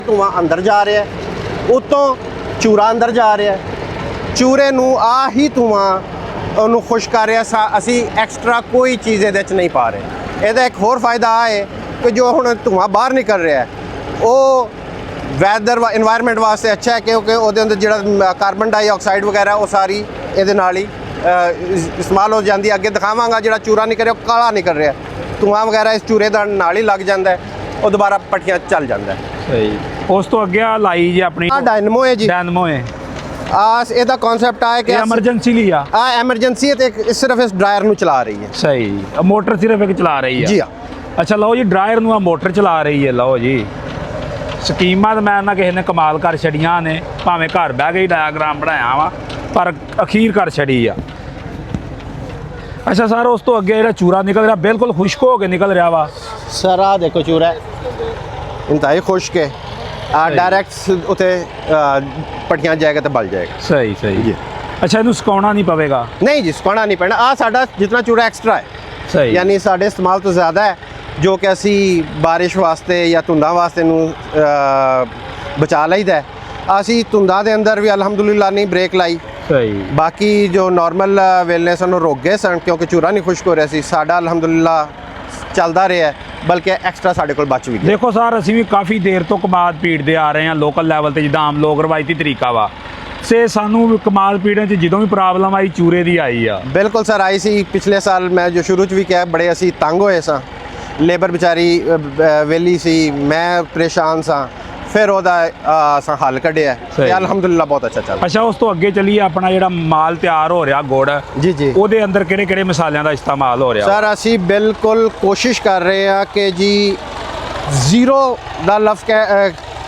ਧੂੰਆਂ ਅੰਦਰ ਜਾ ਰਿਹਾ, ਉੱਤੋਂ ਚੂਰਾ ਅੰਦਰ ਜਾ ਰਿਹਾ। ਚੂਰੇ ਨੂੰ ਆਹੀ ਧੂੰਆਂ ਉਹਨੂੰ ਖੁਸ਼ ਕਰ ਰਿਹਾ। ਅਸੀਂ ਐਕਸਟਰਾ ਕੋਈ ਚੀਜ਼ ਇਹਦੇ 'ਚ ਨਹੀਂ ਪਾ ਰਹੇ। ਇਹਦਾ ਇੱਕ ਹੋਰ ਫਾਇਦਾ ਆ ਹੈ ਕਿ ਜੋ ਹੁਣ ਧੂੰਆਂ ਬਾਹਰ ਨਿਕਲ ਰਿਹਾ ਉਹ ਵੈਦਰ ਇਨਵਾਇਰਨਮੈਂਟ ਵਾਸਤੇ ਅੱਛਾ ਹੈ, ਕਿਉਂਕਿ ਉਹਦੇ ਅੰਦਰ ਜਿਹੜਾ ਕਾਰਬਨ ਡਾਈਆਕਸਾਈਡ ਵਗੈਰਾ ਉਹ ਸਾਰੀ ਇਹਦੇ ਨਾਲ ਹੀ ਇਸਤੇਮਾਲ ਹੋ ਜਾਂਦੀ ਹੈ। ਅੱਗੇ ਦਿਖਾਵਾਂਗਾ ਜਿਹੜਾ ਚੂਰਾ ਨਿਕਲ ਰਿਹਾ ਉਹ ਕਾਲਾ ਨਿਕਲ ਰਿਹਾ, ਧੂੰਆਂ ਵਗੈਰਾ ਇਸ ਚੂਰੇ ਦਾ ਨਾਲ ਹੀ ਲੱਗ ਜਾਂਦਾ, ਉਹ ਦੁਬਾਰਾ ਪੱਟੀਆਂ ਚੱਲ ਜਾਂਦਾ। ਸਹੀ। ਉਸ ਤੋਂ ਅੱਗੇ ਆ ਲਾਈ ਜੀ ਆਪਣੀ ਡਾਇਨਮੋ ਹੈ ਜੀ। ਡਾਇਨਮੋ ਹੈ। ਇਹਦਾ ਕਨਸੈਪਟ ਆ ਕਿ ਐਮਰਜੈਂਸੀ ਲਈ ਆ ਐਮਰਜੈਂਸੀ ਹੈ ਤੇ ਸਿਰਫ ਇਸ ਡਰਾਇਰ ਨੂੰ ਚਲਾ ਰਹੀ ਹੈ। ਸਹੀ। ਮੋਟਰ ਸਿਰਫ ਇੱਕ ਚਲਾ ਰਹੀ ਹੈ ਜੀ ਹਾਂ। ਅੱਛਾ ਲਓ ਜੀ, ਡਰਾਇਰ ਨੂੰ ਆ ਮੋਟਰ ਚਲਾ ਰਹੀ ਹੈ। ਲਓ ਜੀ, ਸਕੀਮਾਂ ਤਾਂ ਮੈਂ ਨਾ ਕਿਸੇ ਨੇ ਕਮਾਲ ਕਰ ਛੜੀਆਂ ਨੇ, ਭਾਵੇਂ ਘਰ ਬਹਿ ਕੇ ਹੀ ਡਾਇਆਗ੍ਰਾਮ ਬਣਾਇਆ ਵਾ ਪਰ ਅਖੀਰ ਕਰ ਛੜੀ ਆ। ਅੱਛਾ ਸਰ, ਉਸ ਤੋਂ ਅੱਗੇ ਜਿਹੜਾ ਚੂਰਾ ਨਿਕਲ ਰਿਹਾ ਬਿਲਕੁਲ ਖੁਸ਼ਕ ਹੋ ਕੇ ਨਿਕਲ ਰਿਹਾ ਵਾ। ਸਰ ਆ ਦੇਖੋ ਚੂਰਾ ਇੰਤਹਾਈ ਖੁਸ਼ਕ ਹੈ। ਡਾਇਰੈਕਟ ਉੱਥੇ ਪੱਟੀਆਂ ਜਾਏਗਾ ਤੇ ਬਲ ਜਾਏਗਾ। ਸਹੀ ਸਹੀ ਜੀ। ਅੱਛਾ, ਇਹਨੂੰ ਸੁਕਾਉਣਾ ਨਹੀਂ ਪਵੇਗਾ? ਨਹੀਂ ਜੀ, ਸੁਕਾਉਣਾ ਨਹੀਂ ਪੈਣਾ। ਆ ਸਾਡਾ ਜਿੰਨਾ ਚੂਰਾ ਐਕਸਟਰਾ ਹੈ, ਸਹੀ, ਯਾਨੀ ਸਾਡੇ ਇਸਤੇਮਾਲ ਤੋਂ ਜ਼ਿਆਦਾ ਹੈ, ਜੋ ਕਿ ਅਸੀਂ ਬਾਰਿਸ਼ ਵਾਸਤੇ ਜਾਂ ਧੁੰਦਾਂ ਵਾਸਤੇ ਨੂੰ ਬਚਾ ਲਈਦਾ। ਅਸੀਂ ਧੁੰਦਾਂ ਦੇ ਅੰਦਰ ਵੀ ਅਲਹਮਦੁਲਿਲਾ ਨਹੀਂ ਬ੍ਰੇਕ ਲਾਈ। ਸਹੀ। ਬਾਕੀ ਜੋ ਨਾਰਮਲ ਵੇਲੇ ਸਾਨੂੰ ਰੁਕ ਗਏ ਸਨ ਕਿਉਂਕਿ ਚੂਰਾ ਨਹੀਂ ਖੁਸ਼ਕ ਹੋ ਰਿਹਾ ਸੀ। ਸਾਡਾ ਅਲਹਮਦੁਲਿਲਾ ਚੱਲਦਾ ਰਿਹਾ, ਬਲਕਿ ਐਕਸਟਰਾ ਸਾਡੇ ਕੋਲ ਬਚ ਵੀ ਗਿਆ। ਦੇਖੋ ਸਰ, ਅਸੀਂ ਵੀ ਕਾਫੀ ਦੇਰ ਤੋਂ ਕਮਾਦ ਪੀੜਦੇ ਆ ਰਹੇ ਹਾਂ ਲੋਕਲ ਲੈਵਲ ਤੇ, ਜਿੱਦਾਂ ਆਮ ਲੋਕ ਰਵਾਇਤੀ ਤਰੀਕਾ ਵਾ ਸੇ ਸਾਨੂੰ ਕਮਾਦ ਪੀੜਨ 'ਚ ਜਦੋਂ ਵੀ ਪ੍ਰੋਬਲਮ ਆਈ ਚੂਰੇ ਦੀ ਆਈ ਆ। ਬਿਲਕੁਲ ਸਰ, ਆਈ ਸੀ ਪਿਛਲੇ ਸਾਲ। ਮੈਂ ਜੋ ਸ਼ੁਰੂ 'ਚ ਵੀ ਕਿਹਾ, ਬੜੇ ਅਸੀਂ ਤੰਗ ਹੋਏ ਸਾਂ, ਲੇਬਰ ਵਿਚਾਰੀ ਵੇਲੀ ਸੀ, ਮੈਂ ਪਰੇਸ਼ਾਨ ਸਾਂ, ਫਿਰ ਉਹਦਾ ਅਸਾਂ ਹੱਲ ਕੱਢਿਆ ਤੇ ਅਲਹਮਦੁਲਿਲਾ ਬਹੁਤ ਅੱਛਾ ਚੱਲ। ਅੱਛਾ, ਉਸ ਤੋਂ ਅੱਗੇ ਚੱਲੀਏ, ਆਪਣਾ ਜਿਹੜਾ ਮਾਲ ਤਿਆਰ ਹੋ ਰਿਹਾ ਗੁੜ, ਜੀ ਜੀ, ਉਹਦੇ ਅੰਦਰ ਕਿਹੜੇ ਕਿਹੜੇ ਮਸਾਲਿਆਂ ਦਾ ਇਸਤੇਮਾਲ ਹੋ ਰਿਹਾ? ਸਰ ਅਸੀਂ ਬਿਲਕੁਲ ਕੋਸ਼ਿਸ਼ ਕਰ ਰਹੇ ਹਾਂ ਕਿ ਜੀ ਜ਼ੀਰੋ ਦਾ ਲਫ਼ਜ਼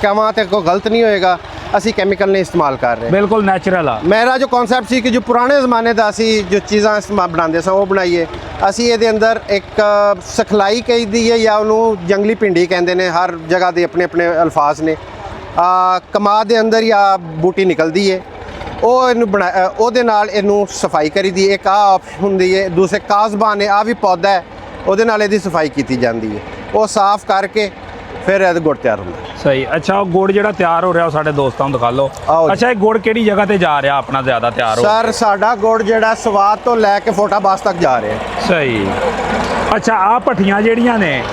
ਕਹਾਂ ਤੇ ਕੋਈ ਗਲਤ ਨਹੀਂ ਹੋਏਗਾ। ਅਸੀਂ ਕੈਮੀਕਲ ਨਹੀਂ ਇਸਤੇਮਾਲ ਕਰ ਰਹੇ, ਬਿਲਕੁਲ ਨੈਚੁਰਲ ਆ। ਮੇਰਾ ਜੋ ਕਨਸੈਪਟ ਸੀ ਕਿ ਜੋ ਪੁਰਾਣੇ ਜ਼ਮਾਨੇ ਦਾ ਅਸੀਂ ਜੋ ਚੀਜ਼ਾਂ ਬਣਾਉਂਦੇ ਸਾਂ ਉਹ ਬਣਾਈਏ। ਅਸੀਂ ਇਹਦੇ ਅੰਦਰ ਇੱਕ ਸਿਖਲਾਈ ਕਹਿੰਦੀ ਹੈ ਜਾਂ ਉਹਨੂੰ ਜੰਗਲੀ ਭਿੰਡੀ ਕਹਿੰਦੇ ਨੇ, ਹਰ ਜਗ੍ਹਾ ਦੇ ਆਪਣੇ ਆਪਣੇ ਅਲਫਾਜ਼ ਨੇ। ਕਮਾਦ ਦੇ ਅੰਦਰ ਜਾਂ ਬੂਟੀ ਨਿਕਲਦੀ ਹੈ, ਉਹ ਇਹਨੂੰ ਉਹਦੇ ਨਾਲ ਇਹਨੂੰ ਸਫਾਈ ਕਰੀਦੀ। ਇੱਕ ਆਪਸ਼ਨ ਹੁੰਦੀ ਹੈ, ਦੂਸਰੇ ਕਾਜ਼ਬਾਨ ਹੈ, ਆ ਵੀ ਪੌਦਾ ਹੈ, ਉਹਦੇ ਨਾਲ ਇਹਦੀ ਸਫਾਈ ਕੀਤੀ ਜਾਂਦੀ ਹੈ। ਉਹ ਸਾਫ਼ ਕਰਕੇ ਫਿਰ ਇਹਦਾ ਗੁੜ ਤਿਆਰ ਹੁੰਦਾ। ਸਹੀ। ਅੱਛਾ, ਉਹ ਗੁੜ ਜਿਹੜਾ ਤਿਆਰ ਹੋ ਰਿਹਾ ਉਹ ਸਾਡੇ ਦੋਸਤਾਂ ਨੂੰ ਦਿਖਾ ਲਓ। ਅੱਛਾ, ਇਹ ਗੁੜ ਕਿਹੜੀ ਜਗ੍ਹਾ ਤੇ ਜਾ ਰਿਹਾ ਆਪਣਾ ਜ਼ਿਆਦਾ ਤਿਆਰ ਹੋ? ਸਰ ਸਾਡਾ ਗੁੜ ਜਿਹੜਾ ਸਵਾਦ ਤੋਂ ਲੈ ਕੇ ਫੋਟਾਬਾਸ ਤੱਕ ਜਾ ਰਿਹਾ। ਸਹੀ। ਅੱਛਾ, ਆਹ ਭੱਠੀਆਂ ਜਿਹੜੀਆਂ ਨੇ,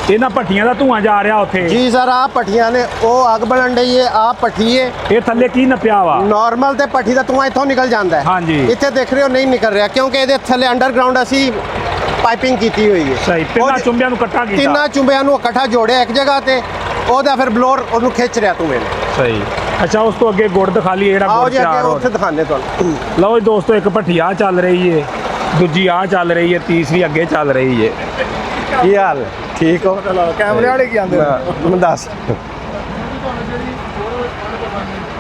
ਇਹਨਾਂ ਭੱਠੀਆਂ ਦਾ ਧੂਆਂ ਜਾ ਰਿਹਾ ਉੱਥੇ? ਜੀ ਸਰ, ਆਹ ਭੱਠੀਆਂ ਨੇ, ਉਹ ਅੱਗ ਬਲਣ ਡਈ ਹੈ, ਆਹ ਭੱਠੀ ਹੈ। ਇਹ ਥੱਲੇ ਕੀ ਨੱਪਿਆ ਵਾ? ਨਾਰਮਲ ਤੇ ਭੱਠੀ ਦਾ ਧੂਆਂ ਇੱਥੋਂ ਨਿਕਲ ਜਾਂਦਾ ਹੈ। ਹਾਂਜੀ। ਇੱਥੇ ਦੇਖ ਰਹੇ ਹੋ ਨਹੀਂ ਨਿਕਲ ਰਿਹਾ ਕਿਉਂਕਿ ਇਹਦੇ ਥੱਲੇ ਅੰਡਰਗਰਾਉਂਡ ਅਸੀਂ ਪਾਈਪਿੰਗ ਕੀਤੀ ਹੋਈ ਹੈ। ਸਹੀ। ਤਿੰਨਾਂ ਚੁੰਬਿਆਂ ਨੂੰ ਇਕੱਠਾ ਕੀਤਾ? ਤਿੰਨਾਂ ਚੁੰਬਿਆਂ ਨੂੰ ਇਕੱਠਾ ਜੋੜਿਆ ਇੱਕ ਜਗ੍ਹਾ ਤੇ, ਉਹਦਾ ਫਿਰ ਬਲੋਰ ਉਹਨੂੰ ਖਿੱਚ ਰਿਹਾ ਧੂਏ ਨੂੰ। ਸਹੀ। ਅੱਛਾ, ਉਸ ਤੋਂ ਅੱਗੇ ਗੁੜ ਦਿਖਾ ਲਈਏ ਜਿਹੜਾ ਗੁੜ ਤਿਆਰ ਹੋ। ਉੱਥੇ ਦਿਖਾਣੇ ਤੁਹਾਨੂੰ। ਲਓ ਜੀ ਦੋਸਤੋ, ਇੱਕ ਭੱਠੀ ਆ ਚੱਲ ਰਹੀ ਏ, ਦੂਜੀ ਆ ਚੱਲ ਰਹੀ ਏ, ਤੀਸਰੀ ਅੱਗੇ ਚੱਲ ਰਹੀ ਏ। ਕੀ ਹਾਲ? ਠੀਕ ਹੋ? ਕੈਮਰੇ ਵਾਲੇ ਕੀ ਆਂਦੇ ਮੈਂ ਦੱਸ।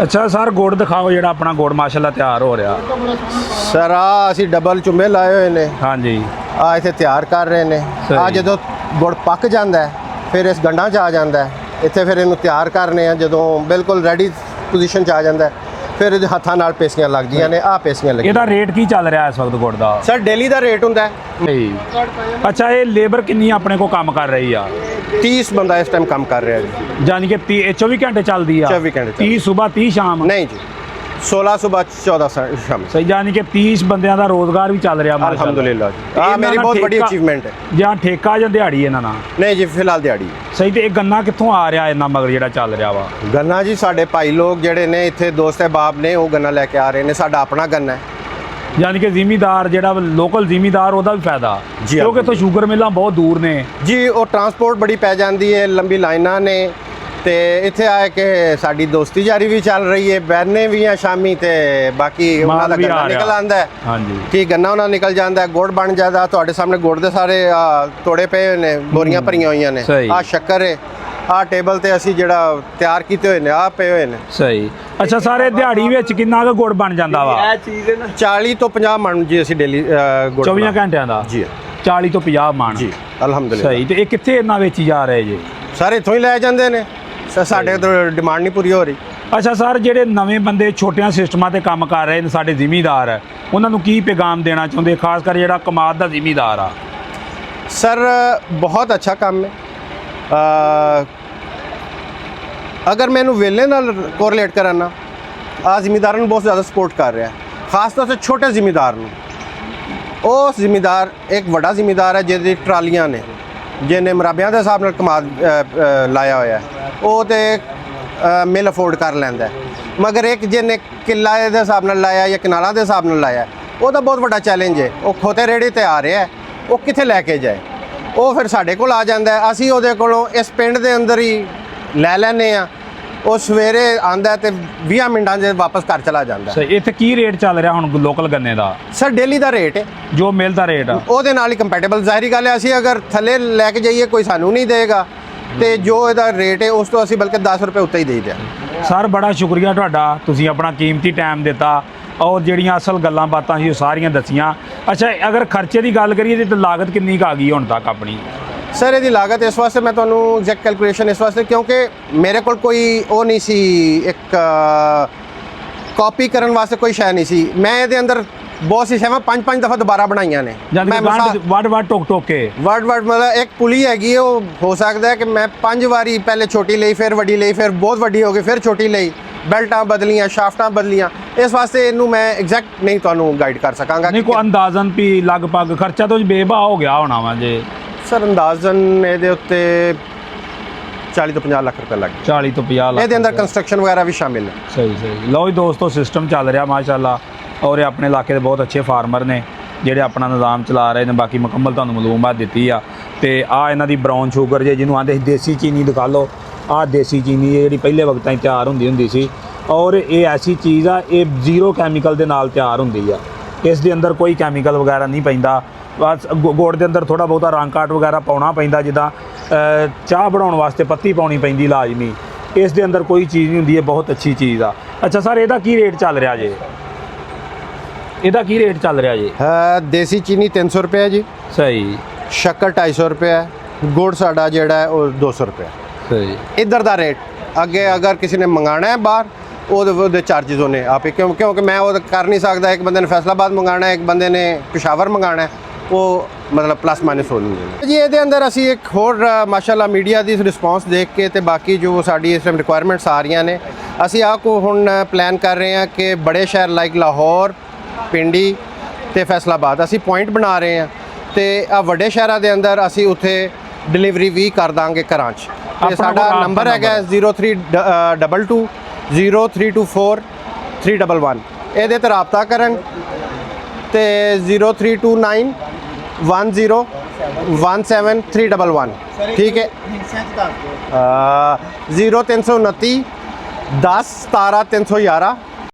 ਅੱਛਾ ਸਰ, ਗੁੜ ਦਿਖਾਓ ਜਿਹੜਾ ਆਪਣਾ ਗੁੜ ਮਾਸ਼ਾਅੱਲਾ ਤਿਆਰ ਹੋ ਰਿਹਾ। ਸਰ ਆ ਅਸੀਂ ਡਬਲ ਚੁੰਬੇ ਲਾਏ ਹੋਏ ਨੇ। ਹਾਂਜੀ। ਆ ਇੱਥੇ ਤਿਆਰ ਕਰ ਰਹੇ ਨੇ। ਆ ਜਦੋਂ ਗੁੜ ਪੱਕ ਜਾਂਦਾ ਹੈ ਫਿਰ ਇਸ ਗੰਢਾਂ 'ਚ ਆ ਜਾਂਦਾ ਹੈ। ਇੱਥੇ ਫਿਰ ਇਹਨੂੰ ਤਿਆਰ ਕਰਨੇ ਆ, ਜਦੋਂ ਬਿਲਕੁਲ ਰੈਡੀ ਪੋਜੀਸ਼ਨ 'ਚ ਆ ਜਾਂਦਾ ਹੈ ਫਿਰ ਇਹਦੇ ਹੱਥਾਂ ਨਾਲ ਪੇਸੀਆਂ ਲੱਗਦੀਆਂ ਨੇ। ਆ ਪੇਸੀਆਂ ਲੱਗੀਆਂ। ਇਹਦਾ ਰੇਟ ਕੀ ਚੱਲ ਰਿਹਾ ਇਸ ਵਕਤ ਗੁੜ ਦਾ? ਸਰ ਡੇਲੀ ਦਾ ਰੇਟ ਹੁੰਦਾ ਹੈ। ਨਹੀਂ। ਅੱਛਾ, ਇਹ ਲੇਬਰ ਕਿੰਨੀ ਆਪਣੇ ਕੋ ਕੰਮ ਕਰ ਰਹੀ ਆ? 30 ਬੰਦਾ ਇਸ ਟਾਈਮ ਕੰਮ ਕਰ ਰਿਹਾ ਜੀ। ਯਾਨੀ ਕਿ 24 ਘੰਟੇ ਚੱਲਦੀ ਆ? 24 ਘੰਟੇ। 30 ਸਵੇਰ 30 ਸ਼ਾਮ? ਨਹੀਂ ਜੀ, 16 ਸੁਬਹ 14 ਸ਼ਾਮ। ਸਹੀ। ਯਾਨੀ ਕਿ 30 ਬੰਦਿਆਂ ਦਾ ਰੋਜ਼ਗਾਰ ਵੀ ਚੱਲ ਰਿਹਾ ਮਾਸ਼ਾਅੱਲਾ। ਅਲਹਮਦੁਲਿਲਾ ਜੀ। ਆ ਮੇਰੀ ਬਹੁਤ ਵੱਡੀ ਅਚੀਵਮੈਂਟ ਹੈ। ਜਾਂ ਠੇਕਾ ਜਾਂ ਦਿਹਾੜੀ ਇਹਨਾਂ ਨਾਲ? ਨਹੀਂ ਜੀ, ਫਿਲਹਾਲ ਦਿਹਾੜੀ। ਸਹੀ। ਤੇ ਇਹ ਗੰਨਾ ਕਿੱਥੋਂ ਆ ਰਿਹਾ ਇਹਨਾਂ ਮਗਰ ਜਿਹੜਾ ਚੱਲ ਰਿਹਾ ਵਾ? ਗੰਨਾ ਜੀ ਸਾਡੇ ਭਾਈ ਲੋਕ ਜਿਹੜੇ ਨੇ ਇੱਥੇ ਦੋਸਤ ਅਹਿਬਾਬ ਨੇ, ਉਹ ਗੰਨਾ ਲੈ ਕੇ ਆ ਰਹੇ ਨੇ। ਸਾਡਾ ਆਪਣਾ ਗੰਨਾ ਹੈ। ਯਾਨੀ ਕਿ ਜ਼ਿਮੀਦਾਰ ਜਿਹੜਾ ਲੋਕਲ ਜ਼ਿਮੀਦਾਰ ਉਹਦਾ ਵੀ ਫਾਇਦਾ, ਜੀ ਕਿਉਂਕਿ ਇੱਥੋਂ ਸ਼ੂਗਰ ਮਿਲਾਂ ਬਹੁਤ ਦੂਰ ਨੇ ਜੀ। ਉਹ ਟਰਾਂਸਪੋਰਟ ਬੜੀ ਪੈ ਜਾਂਦੀ ਹੈ, ਲੰਬੀ ਲਾਈਨਾਂ ਨੇ, ਤੇ ਇੱਥੇ ਆ ਕੇ ਸਾਡੀ ਦੋਸਤੀ ਜਾਰੀ ਵੀ ਚੱਲ ਰਹੀ ਹੈ। ਬੈਨੇ ਵੀ ਆ ਸ਼ਾਮੀ, ਤੇ ਬਾਕੀ ਉਹਨਾਂ ਦਾ ਗੰਨਾ ਨਿਕਲ ਆਉਂਦਾ ਹੈ। ਹਾਂਜੀ। ਠੀਕ, ਗੰਨਾ ਉਹਨਾਂ ਨਿਕਲ ਜਾਂਦਾ ਹੈ, ਗੁੜ ਬਣ ਜਾਂਦਾ। ਤੁਹਾਡੇ ਸਾਹਮਣੇ ਗੁੜ ਦੇ ਸਾਰੇ ਤੋੜੇ ਪਏ ਹੋਏ ਨੇ, ਬੋਰੀਆਂ ਭਰੀਆਂ ਹੋਈਆਂ ਨੇ। ਆ ਸ਼ੱਕਰ ਹੈ, ਆ ਟੇਬਲ ਤੇ ਅਸੀਂ ਜਿਹੜਾ ਤਿਆਰ ਕੀਤੇ ਹੋਏ ਨੇ, ਆ ਪਏ ਹੋਏ ਨੇ। ਸਹੀ। ਅੱਛਾ, ਸਾਰੇ ਦਿਹਾੜੀ ਵਿੱਚ ਕਿੰਨਾ ਕੁ ਗੁੜ ਬਣ ਜਾਂਦਾ ਵਾ? ਇਹ ਚੀਜ਼ ਹੈ ਨਾ, 40 ਤੋਂ 50 ਮਣ ਜੀ ਅਸੀਂ ਡੇਲੀ ਗੁੜ 24 ਘੰਟਿਆਂ ਦਾ? ਜੀ। 40 ਤੋਂ 50 ਮਣ? ਜੀ ਅਲਹਮਦੁਲਿਲਾ। ਸਹੀ। ਤੇ ਇਹ ਕਿੱਥੇ ਇਹਨਾਂ ਵੇਚੀ ਜਾ ਰਹੇ ਜੀ? ਸਾਰੇ ਇੱਥੋਂ ਹੀ ਲੈ ਜਾਂਦੇ ਨੇ। ਸਾਡੇ ਤੋਂ ਡਿਮਾਂਡ ਨਹੀਂ ਪੂਰੀ ਹੋ ਰਹੀ। ਅੱਛਾ ਸਰ, ਜਿਹੜੇ ਨਵੇਂ ਬੰਦੇ ਛੋਟਿਆਂ ਸਿਸਟਮਾਂ ਤੇ ਕੰਮ ਕਰ ਰਹੇ ਨੇ, ਸਾਡੇ ਜ਼ਿਮੀਦਾਰ, ਉਹਨਾਂ ਨੂੰ ਕੀ ਪੈਗਾਮ ਦੇਣਾ ਚਾਹੁੰਦੇ, ਖਾਸ ਕਰ ਜਿਹੜਾ ਕਮਾਦ ਦਾ ਜ਼ਿਮੀਦਾਰ ਆ? ਸਰ ਬਹੁਤ ਅੱਛਾ ਕੰਮ ਹੈ। ਅਗਰ ਮੈਨੂੰ ਵੇਲੇ ਨਾਲ ਕੋਰਿਲੇਟ ਕਰਾਂ ਨਾ, ਆ ਜ਼ਿਮੀਂਦਾਰਾਂ ਨੂੰ ਬਹੁਤ ਜ਼ਿਆਦਾ ਸਪੋਰਟ ਕਰ ਰਿਹਾ, ਖਾਸ ਤੌਰ 'ਤੇ ਛੋਟੇ ਜ਼ਿਮੀਂਦਾਰ ਨੂੰ। ਉਹ ਜ਼ਿਮੀਂਦਾਰ ਇੱਕ ਵੱਡਾ ਜ਼ਿਮੀਂਦਾਰ ਹੈ ਜਿਹਦੀ ਟਰਾਲੀਆਂ ਨੇ, ਜਿਹਨੇ ਮਰਾਬਿਆਂ ਦੇ ਹਿਸਾਬ ਨਾਲ ਲਾਇਆ ਹੋਇਆ, ਉਹ ਤੇ ਮਿਲ ਅਫੋਰਡ ਕਰ ਲੈਂਦਾ ਹੈ। ਮਗਰ ਇੱਕ ਜਿਹਨੇ ਕਿੱਲਾ ਦੇ ਹਿਸਾਬ ਨਾਲ ਲਾਇਆ ਜਾਂ ਕਨਾਲਾਂ ਦੇ ਹਿਸਾਬ ਨਾਲ ਲਾਇਆ, ਉਹਦਾ ਬਹੁਤ ਵੱਡਾ ਚੈਲੰਜ ਹੈ। ਉਹ ਖੋਤੇ ਰੇੜੀ ਤੇ ਆ ਰਿਹਾ, ਉਹ ਕਿੱਥੇ ਲੈ ਕੇ ਜਾਏ? ਉਹ ਫਿਰ ਸਾਡੇ ਕੋਲ ਆ ਜਾਂਦਾ ਹੈ, ਅਸੀਂ ਉਹਦੇ ਕੋਲੋਂ ਇਸ ਪਿੰਡ ਦੇ ਅੰਦਰ ਹੀ ਲੈ ਲੈਂਦੇ ਹਾਂ। ਉਹ ਸਵੇਰੇ ਆਂਦਾ ਤੇ 20 ਮਿੰਟਾਂ 'ਚ ਵਾਪਸ ਘਰ ਚਲਾ ਜਾਂਦਾ। ਸਹੀ। ਇੱਥੇ ਕੀ ਰੇਟ ਚੱਲ ਰਿਹਾ ਹੁਣ ਲੋਕਲ ਗੰਨੇ ਦਾ? ਸਰ ਡੇਲੀ ਦਾ ਰੇਟ ਹੈ, ਜੋ ਮਿਲ ਦਾ ਰੇਟ ਆ ਉਹਦੇ ਨਾਲ ਹੀ ਕੰਪੈਟੇਬਲ। ਜ਼ਾਹਿਰੀ ਗੱਲ ਹੈ, ਅਸੀਂ ਅਗਰ ਥੱਲੇ ਲੈ ਕੇ ਜਾਈਏ ਕੋਈ ਸਾਨੂੰ ਨਹੀਂ ਦੇਗਾ, ਤੇ ਜੋ ਇਹਦਾ ਰੇਟ ਹੈ ਉਸ ਤੋਂ ਅਸੀਂ ਬਲਕਿ 10 ਰੁਪਏ ਉੱਤੇ ਹੀ ਦੇਈਦੇ ਹਾਂ। ਸਰ ਬੜਾ ਸ਼ੁਕਰੀਆ ਤੁਹਾਡਾ, ਤੁਸੀਂ ਆਪਣਾ ਕੀਮਤੀ ਟਾਈਮ ਦਿੱਤਾ ਔਰ ਜਿਹੜੀਆਂ ਅਸਲ ਗੱਲਾਂ ਬਾਤਾਂ ਸੀ ਉਹ ਸਾਰੀਆਂ ਦੱਸੀਆਂ। ਅੱਛਾ, ਅਗਰ ਖਰਚੇ ਦੀ ਗੱਲ ਕਰੀਏ ਤਾਂ ਲਾਗਤ ਕਿੰਨੀ ਕੁ ਆ ਗਈ ਹੁਣ ਤੱਕ ਆਪਣੀ? ਸਰ ਇਹਦੀ ਲਾਗਤ ਇਸ ਵਾਸਤੇ ਮੈਂ ਤੁਹਾਨੂੰ ਐਗਜ਼ੈਕਟ ਕੈਲਕੂਲੇਸ਼ਨ ਇਸ ਵਾਸਤੇ, ਕਿਉਂਕਿ ਮੇਰੇ ਕੋਲ ਕੋਈ ਉਹ ਨਹੀਂ ਸੀ, ਇੱਕ ਕਾਪੀ ਕਰਨ ਵਾਸਤੇ ਕੋਈ ਸ਼ੈ ਨਹੀਂ ਸੀ। ਮੈਂ ਇਹਦੇ ਅੰਦਰ ਬਹੁਤ ਸੀ ਸ਼ੈਵਾਂ 5-5 ਦਫਾ ਦੁਬਾਰਾ ਬਣਾਈਆਂ ਨੇ। ਮੈਂ ਵੜ ਟੋਕ ਕੇ ਵਰਡ ਮਤਲਬ ਇੱਕ ਪੁਲੀ ਹੈਗੀ, ਉਹ ਹੋ ਸਕਦਾ ਹੈ ਕਿ ਮੈਂ 5 ਵਾਰੀ ਪਹਿਲੇ ਛੋਟੀ ਲਈ, ਫਿਰ ਵੱਡੀ ਲਈ, ਫਿਰ ਬਹੁਤ ਵੱਡੀ ਹੋ ਗਈ, ਫਿਰ ਛੋਟੀ ਲਈ, ਬੈਲਟਾਂ ਬਦਲੀਆਂ, ਸ਼ਾਫਟਾਂ ਬਦਲੀਆਂ। ਇਸ ਵਾਸਤੇ ਇਹਨੂੰ ਮੈਂ ਐਗਜ਼ੈਕਟ ਨਹੀਂ ਤੁਹਾਨੂੰ ਗਾਈਡ ਕਰ ਸਕਾਂਗਾ। ਨਹੀਂ, ਕੋਈ ਅੰਦਾਜ਼ਨ ਵੀ ਲਗਭਗ ਖਰਚਾ ਤਾਂ ਬੇਬਾ ਹੋ ਗਿਆ ਹੋਣਾ ਵਾ ਜੇ? ਸਰ ਅੰਦਾਜ਼ਨ ਇਹਦੇ ਉੱਤੇ 40 ਤੋਂ 50 ਲੱਖ ਰੁਪਏ ਲੱਗ ਗਏ। 40 ਤੋਂ 50 ਲੱਖ। ਇਹਦੇ ਅੰਦਰ ਕੰਸਟਰਕਸ਼ਨ ਵਗੈਰਾ ਵੀ ਸ਼ਾਮਿਲ ਹੈ। ਸਹੀ। ਲਓ ਜੀ ਦੋਸਤੋ, ਸਿਸਟਮ ਚੱਲ ਰਿਹਾ ਮਾਸ਼ਾਅੱਲਾ, ਔਰ ਇਹ ਆਪਣੇ ਇਲਾਕੇ ਦੇ ਬਹੁਤ ਅੱਛੇ ਫਾਰਮਰ ਨੇ ਜਿਹੜੇ ਆਪਣਾ ਨਿਜ਼ਾਮ ਚਲਾ ਰਹੇ ਨੇ। ਬਾਕੀ ਮੁਕੰਮਲ ਤੁਹਾਨੂੰ ਮਾਲੂਮਾਤ ਦਿੱਤੀ ਆ। ਤੇ ਆ ਇਹਨਾਂ ਦੀ ਬਰਾਊਨ ਸ਼ੂਗਰ ਜੇ ਜਿਹਨੂੰ ਆਂਦੇ ਦੇਸੀ ਚੀਨੀ ਦਿਖਾ ਲਓ। ਆਹ ਦੇਸੀ ਚੀਨੀ ਹੈ ਜਿਹੜੀ ਪਹਿਲੇ ਵਕਤਾਂ 'ਚ ਤਿਆਰ ਹੁੰਦੀ ਸੀ, ਔਰ ਇਹ ਐਸੀ ਚੀਜ਼ ਆ, ਇਹ ਜ਼ੀਰੋ ਕੈਮੀਕਲ ਦੇ ਨਾਲ ਤਿਆਰ ਹੁੰਦੀ ਆ। ਇਸ ਦੇ ਅੰਦਰ ਕੋਈ ਕੈਮੀਕਲ ਵਗੈਰਾ ਨਹੀਂ ਪੈਂਦਾ। ਬਸ ਗੁੜ ਦੇ ਅੰਦਰ ਥੋੜ੍ਹਾ ਬਹੁਤਾ ਰੰਗ ਕਾਟ ਵਗੈਰਾ ਪਾਉਣਾ ਪੈਂਦਾ, ਜਿੱਦਾਂ ਚਾਹ ਬਣਾਉਣ ਵਾਸਤੇ ਪੱਤੀ ਪਾਉਣੀ ਪੈਂਦੀ ਲਾਜ਼ਮੀ। ਇਸ ਦੇ ਅੰਦਰ ਕੋਈ ਚੀਜ਼ ਨਹੀਂ ਹੁੰਦੀ, ਹੈ ਬਹੁਤ ਅੱਛੀ ਚੀਜ਼ ਆ। ਅੱਛਾ ਸਰ, ਇਹਦਾ ਕੀ ਰੇਟ ਚੱਲ ਰਿਹਾ ਜੇ? ਇਹਦਾ ਕੀ ਰੇਟ ਚੱਲ ਰਿਹਾ ਜੀ? ਦੇਸੀ ਚੀਨੀ 300 ਰੁਪਏ ਜੀ। ਸਹੀ। ਸ਼ੱਕਰ 250 ਰੁਪਏ, ਗੁੜ ਸਾਡਾ ਜਿਹੜਾ ਹੈ ਉਹ 200 ਰੁਪਏ। ਸਹੀ। ਇੱਧਰ ਦਾ ਰੇਟ ਅੱਗੇ ਅਗਰ ਕਿਸੇ ਨੇ ਮੰਗਾਣਾ ਹੈ ਬਾਹਰ, ਉਹਦੇ ਚਾਰजेस ਹੋਣੇ ਆਪੇ, ਕਿਉਂਕਿ ਮੈਂ ਉਹ ਕਰ ਨਹੀਂ ਸਕਦਾ। ਇੱਕ ਬੰਦੇ ਨੇ ਫੈਸਲਾਬਾਦ ਮੰਗਾਣਾ ਹੈ, ਇੱਕ ਬੰਦੇ ਨੇ ਪਿਸ਼ਾਵਰ ਮੰਗਾਣਾ ਹੈ, ਉਹ ਮਤਲਬ ਪਲੱਸ ਮਾਈਨਸ ਹੋ ਜਾਂਦੇ ਜੀ। ਇਹਦੇ ਅੰਦਰ ਅਸੀਂ ਇੱਕ ਹੋਰ ਮਾਸ਼ਾਅੱਲਾ ਮੀਡੀਆ ਦੀ ਰਿਸਪੌਂਸ ਦੇਖ ਕੇ ਤੇ ਬਾਕੀ ਜੋ ਸਾਡੀ ਇਸ ਟਾਈਮ ਰਿਕੁਆਇਰਮੈਂਟਸ ਆ ਰਹੀਆਂ ਨੇ, ਅਸੀਂ ਆਹ ਕੋ ਹੁਣ ਪਲਾਨ ਕਰ ਰਹੇ ਹਾਂ ਕਿ ਬੜੇ ਸ਼ਹਿਰ ਲਾਈਕ ਲਾਹੌਰ, ਪਿੰਡੀ ਤੇ ਫੈਸਲਾਬਾਦ ਅਸੀਂ ਪੁਆਇੰਟ ਬਣਾ ਰਹੇ ਹਾਂ, ਤੇ ਆ ਵੱਡੇ ਸ਼ਹਿਰਾਂ ਦੇ ਅੰਦਰ ਅਸੀਂ ਉੱਥੇ ਡਿਲੀਵਰੀ ਵੀ ਕਰ ਦਾਂਗੇ ਘਰਾਂ 'ਚ। ਤੇ ਸਾਡਾ ਨੰਬਰ ਹੈਗਾ 0322 0324 311। ਇਹਦੇ ਤੇ ਰਾਬਤਾ ਕਰਨ, ਤੇ 0329 10 17 311। ਠੀਕ ਹੈ। 0329 10 17 311